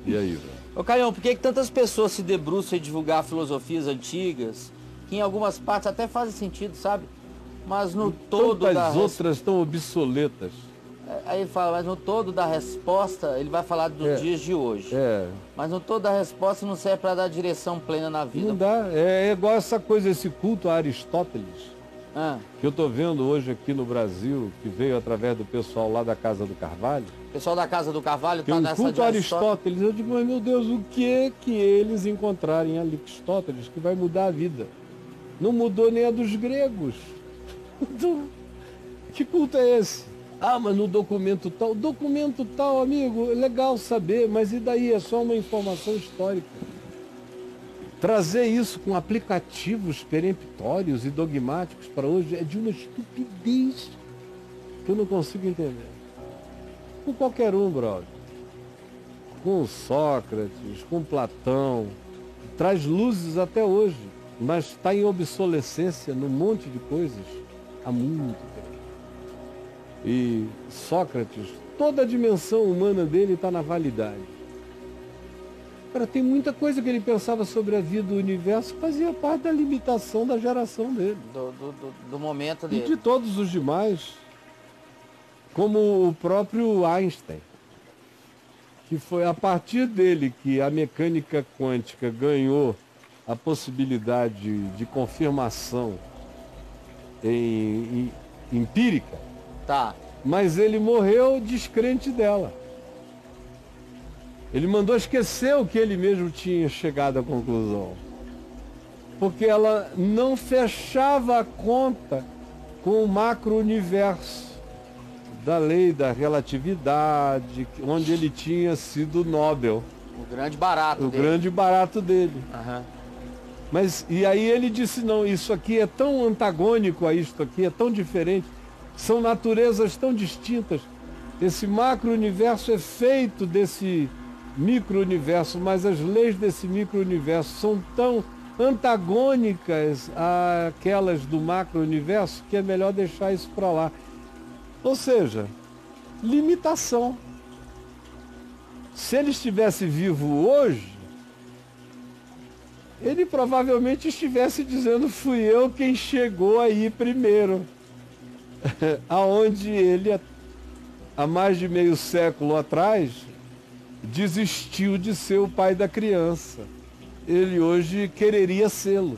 E aí, velho? Ô, Caião, por que tantas pessoas se debruçam em divulgar filosofias antigas, que em algumas partes até fazem sentido, sabe? Mas no todo Tantas outras estão obsoletas. Aí ele fala, mas no todo da resposta, ele vai falar dos dias de hoje. Mas no todo da resposta não serve para dar direção plena na vida. Não dá. É igual essa coisa, esse culto a Aristóteles, que eu estou vendo hoje aqui no Brasil, que veio através do pessoal lá da Casa do Carvalho. O pessoal da Casa do Carvalho está nessa culto a Aristóteles. Eu digo, mas meu Deus, o que eles encontrarem em Aristóteles que vai mudar a vida? Não mudou nem a dos gregos. Então, que culto é esse? Ah, mas no documento tal, amigo, é legal saber, mas e daí? É só uma informação histórica. Trazer isso com aplicativos peremptórios e dogmáticos para hoje é de uma estupidez que eu não consigo entender. Com qualquer um, brother. Com Sócrates, com Platão, traz luzes até hoje, mas está em obsolescência num monte de coisas há muito tempo. E Sócrates, toda a dimensão humana dele está na validade. Cara, tem muita coisa que ele pensava sobre a vida do universo que fazia parte da limitação da geração dele. Do momento dele. E de todos os demais, como o próprio Einstein, que foi a partir dele que a mecânica quântica ganhou a possibilidade de confirmação empírica. Tá. Mas ele morreu descrente dela. Ele mandou esquecer o que ele mesmo tinha chegado à conclusão. Porque ela não fechava a conta com o macro-universo da lei da relatividade, onde ele tinha sido Nobel. O grande barato dele. O grande barato dele. Uhum. Mas, e aí ele disse, não, isso aqui é tão antagônico a isto aqui, é tão diferente. São naturezas tão distintas. Esse macro-universo é feito desse micro-universo, mas as leis desse micro-universo são tão antagônicas àquelas do macro-universo que é melhor deixar isso para lá. Ou seja, limitação. Se ele estivesse vivo hoje, ele provavelmente estivesse dizendo, fui eu quem chegou aí primeiro. Aonde ele, há mais de meio século atrás, desistiu de ser o pai da criança. Ele hoje quereria sê-lo.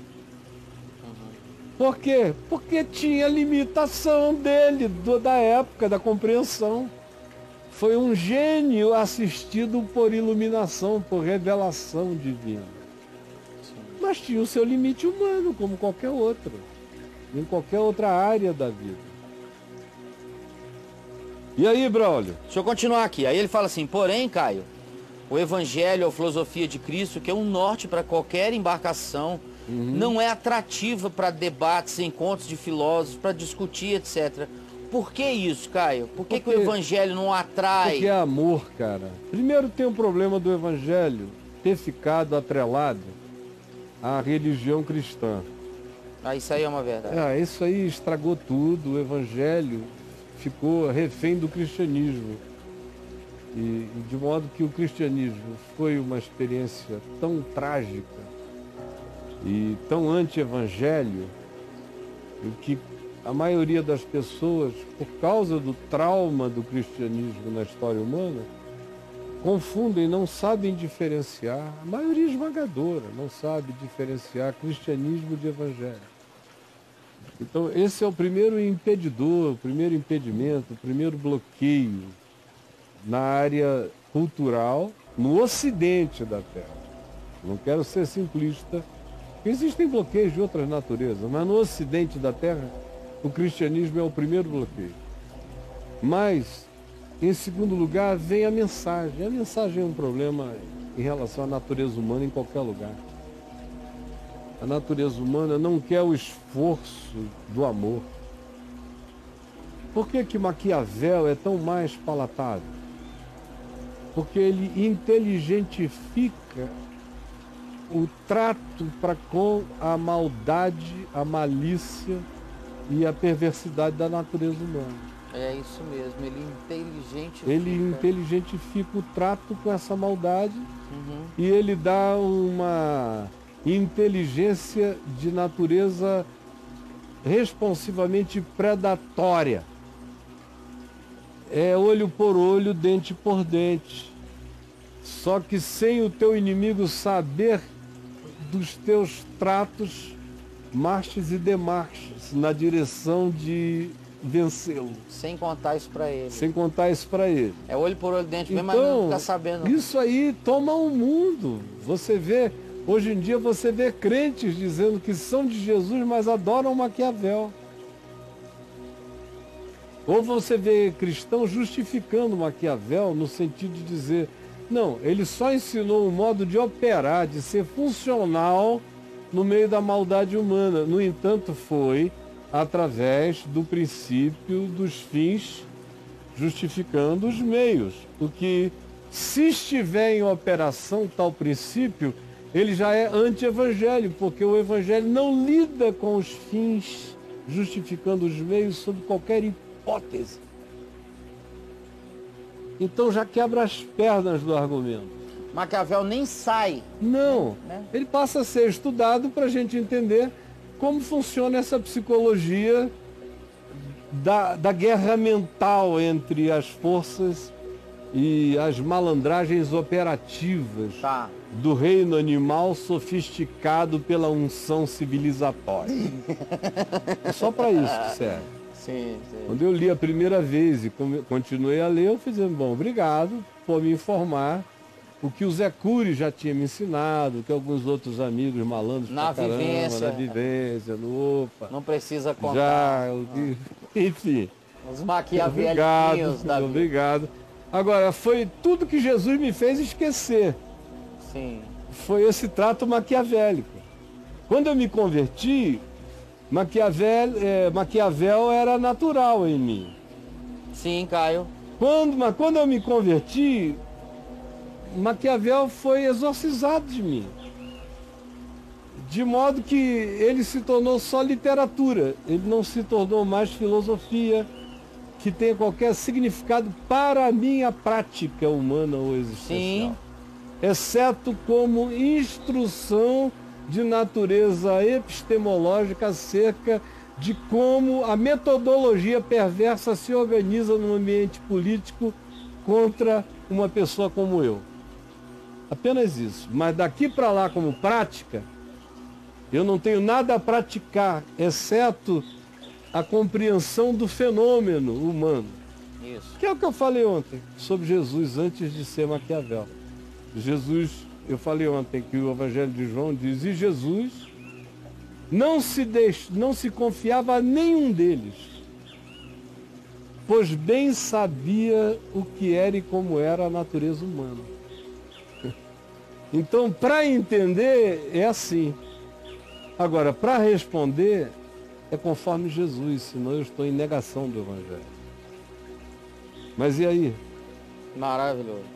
Por quê? Porque tinha limitação dele, da época, da compreensão. Foi um gênio assistido por iluminação, por revelação divina. Mas tinha o seu limite humano, como qualquer outro, em qualquer outra área da vida. E aí, Braulio? Deixa eu continuar aqui. Aí ele fala assim, porém, Caio, o evangelho, a filosofia de Cristo, que é um norte para qualquer embarcação, não é atrativa para debates, encontros de filósofos, para discutir, etc. Por que isso, Caio? Por que o evangelho não atrai? Porque é amor, cara. Primeiro tem um problema do evangelho ter ficado atrelado à religião cristã. Ah, isso aí é uma verdade. Isso aí estragou tudo. O evangelho ficou refém do cristianismo. E de modo que o cristianismo foi uma experiência tão trágica e tão anti-evangelho, que a maioria das pessoas, por causa do trauma do cristianismo na história humana, confundem, não sabem diferenciar, a maioria esmagadora não sabe diferenciar cristianismo de evangelho. Então esse é o primeiro impedidor, o primeiro impedimento, o primeiro bloqueio na área cultural, no ocidente da Terra. Não quero ser simplista, porque existem bloqueios de outras naturezas, mas no ocidente da Terra, o cristianismo é o primeiro bloqueio. Mas, em segundo lugar, vem a mensagem. A mensagem é um problema em relação à natureza humana em qualquer lugar. A natureza humana não quer o esforço do amor. Por que que Maquiavel é tão mais palatável? Porque ele inteligentifica o trato para com a maldade, a malícia e a perversidade da natureza humana. É isso mesmo, Ele inteligentifica o trato com essa maldade Uhum. e ele dá uma inteligência de natureza responsivamente predatória. É olho por olho, dente por dente. Só que sem o teu inimigo saber dos teus tratos, marches e demarches na direção de vencê-lo. Sem contar isso pra ele. Sem contar isso para ele. É olho por olho, dente mesmo, mas não fica sabendo. Isso aí toma o mundo. Você vê, hoje em dia você vê crentes dizendo que são de Jesus, mas adoram Maquiavel. Ou você vê cristãos justificando Maquiavel no sentido de dizer, não, ele só ensinou um modo de operar, de ser funcional no meio da maldade humana. No entanto, foi através do princípio dos fins justificando os meios. Porque se estiver em operação tal princípio, ele já é anti-evangelho, porque o evangelho não lida com os fins justificando os meios sob qualquer hipótese. Então já quebra as pernas do argumento. Maquiavel nem sai. Não, Né? ele passa a ser estudado para a gente entender como funciona essa psicologia da guerra mental entre as forças e as malandragens operativas Tá. do reino animal sofisticado pela unção civilizatória. É só para isso que serve. Sim, sim. Quando eu li a primeira vez e continuei a ler, eu fiz, bom, obrigado por me informar o que o Zé Cury já tinha me ensinado, o que alguns outros amigos malandros Na pra caramba, vivência. na vivência, no opa. Não precisa contar. Já, enfim. Os maquiavelinhos Obrigado, da vida. obrigado. Agora, foi tudo que Jesus me fez esquecer. Sim. Foi esse trato maquiavélico. Quando eu me converti, Maquiavel era natural em mim. Sim, Caio. Mas quando eu me converti, Maquiavel foi exorcizado de mim. De modo que ele se tornou só literatura. Ele não se tornou mais filosofia que tenha qualquer significado para a minha prática humana ou existencial. Sim. Exceto como instrução de natureza epistemológica acerca de como a metodologia perversa se organiza no ambiente político contra uma pessoa como eu. Apenas isso. Mas daqui para lá, como prática, eu não tenho nada a praticar, exceto a compreensão do fenômeno humano. Isso. Que é o que eu falei ontem sobre Jesus antes de ser Maquiavel. Jesus, eu falei ontem que o Evangelho de João diz, e Jesus não se confiava a nenhum deles, pois bem sabia o que era e como era a natureza humana. Então, para entender, é assim. Agora, para responder, é conforme Jesus, senão eu estou em negação do Evangelho. Mas e aí? Maravilhoso.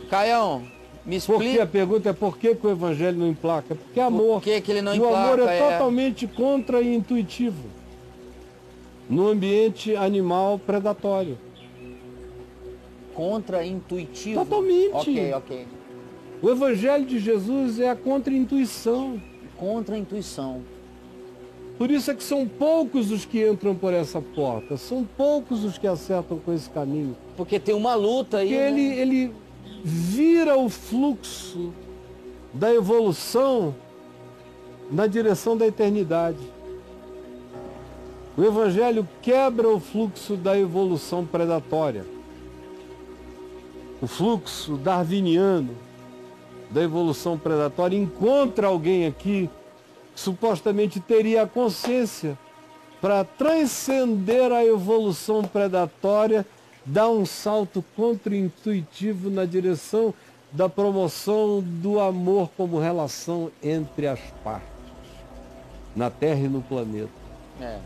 Caião, me Por que explica. a pergunta é por que o Evangelho não emplaca? Porque é amor. Por que ele não E o amor emplaca? é totalmente contra-intuitivo no ambiente animal predatório. Contra-intuitivo? Totalmente. Ok. O Evangelho de Jesus é a contra-intuição. Contra-intuição. Por isso é que são poucos os que entram por essa porta. São poucos os que acertam com esse caminho. Porque tem uma luta aí. Porque né? ele vira o fluxo da evolução na direção da eternidade. O Evangelho quebra o fluxo da evolução predatória. O fluxo darwiniano da evolução predatória encontra alguém aqui que supostamente teria a consciência para transcender a evolução predatória, dar um salto contra-intuitivo na direção da promoção do amor como relação entre as partes, na Terra e no planeta. É.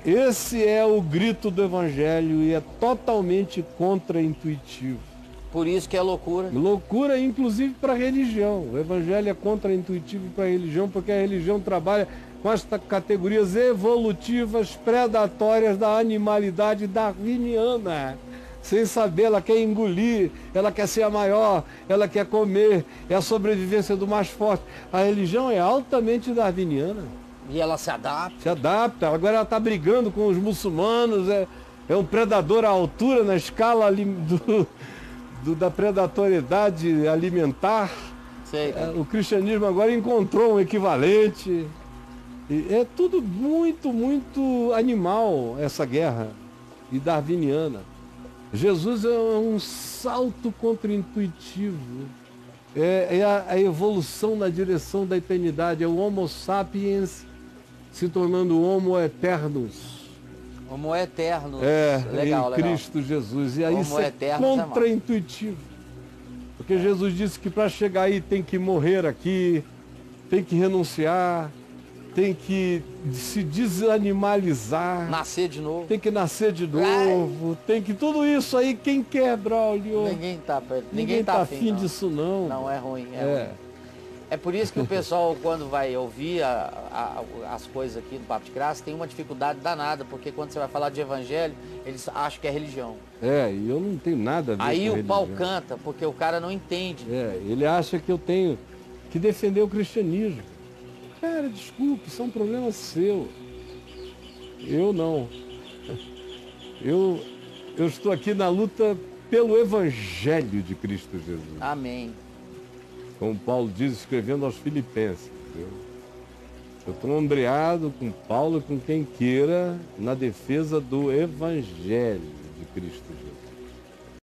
Esse é o grito do Evangelho e é totalmente contra-intuitivo. Por isso que é loucura. Loucura, inclusive, para a religião. O Evangelho é contra-intuitivo para a religião, porque a religião trabalha com as categorias evolutivas predatórias da animalidade darwiniana. Sem saber, ela quer engolir, ela quer ser a maior, ela quer comer, é a sobrevivência do mais forte. A religião é altamente darwiniana. E ela se adapta. Se adapta. Agora ela está brigando com os muçulmanos, é um predador à altura na escala da predatoriedade alimentar. Sei, O cristianismo agora encontrou um equivalente. E é tudo muito, muito animal, essa guerra, e darwiniana. Jesus é um salto contraintuitivo. É a evolução na direção da eternidade. É o Homo sapiens se tornando Homo eternus. Homo eterno. Legal, em Cristo Jesus. E aí isso é contraintuitivo. Porque Jesus disse que para chegar aí tem que morrer aqui, tem que renunciar, tem que se desanimalizar. Nascer de novo. Tem que nascer de novo. Tem que tudo isso aí, quem quer, Braulio? Ninguém tá afim disso, não. Não, é ruim. Ruim. É por isso que o pessoal, quando vai ouvir as coisas aqui do Papo de Graça, tem uma dificuldade danada, porque quando você vai falar de evangelho, eles acham que é religião. E eu não tenho nada a ver aí com o pau canta, porque o cara não entende. Ele acha que eu tenho que defender o cristianismo. Cara, desculpe, isso é um problema seu. Eu não. Eu estou aqui na luta pelo Evangelho de Cristo Jesus. Amém. Como Paulo diz, escrevendo aos Filipenses. Eu estou ombreado com Paulo e com quem queira na defesa do Evangelho de Cristo Jesus.